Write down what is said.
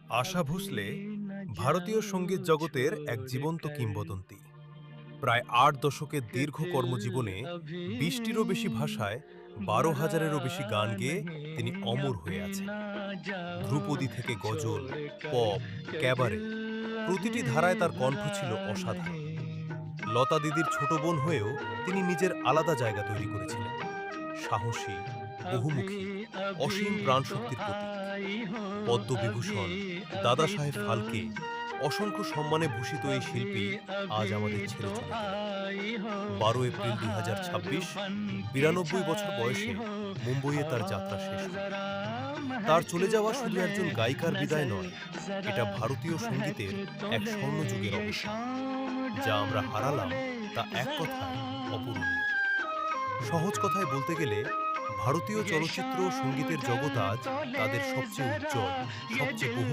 আশা ভোসলে ভারতীয় সঙ্গীত জগতের এক জীবন্ত কিংবদন্তি। প্রায় ৮ দশকের দীর্ঘ কর্মজীবনে ২০টিরও বেশি ভাষায় ১২,০০০-এরও বেশি গান গেয়ে তিনি অমর হয়ে আছেন। ধ্রুপদী থেকে গজল, পপ, ক্যাবারে প্রতিটি ধারায় তার কণ্ঠ ছিল অসাধারণ। লতা দিদির ছোট বোন হয়েও তিনি নিজের আলাদা জায়গা তৈরি করেছিলেন। সাহসী, বহুমুখী, অসীম প্রাণশক্তির প্রতীক। পদ্মবিভূষণ, দাদা সাহেব ফালকে, অসংখ্য সম্মানে ভূষিত এই শিল্পী আজ আমাদের ছেড়ে চলে গেলেন। ১২ এপ্রিল ২০২৬, ৯২ বছর বয়সে মুম্বইয়ে তার যাত্রা শেষ হয়। তার চলে যাওয়া শুধু একজন গায়িকার বিদায় নয়, এটা ভারতীয় সঙ্গীতের এক স্বর্ণযুগের অবসান। যা আমরা হারালাম তা এক কথায় অপূরণীয়। সহজ কথায় বলতে গেলে ভারতীয় চলচ্চিত্র ও সঙ্গীতের জগৎ আজ তাদের সবচেয়ে উজ্জ্বল, সবচেয়ে বহু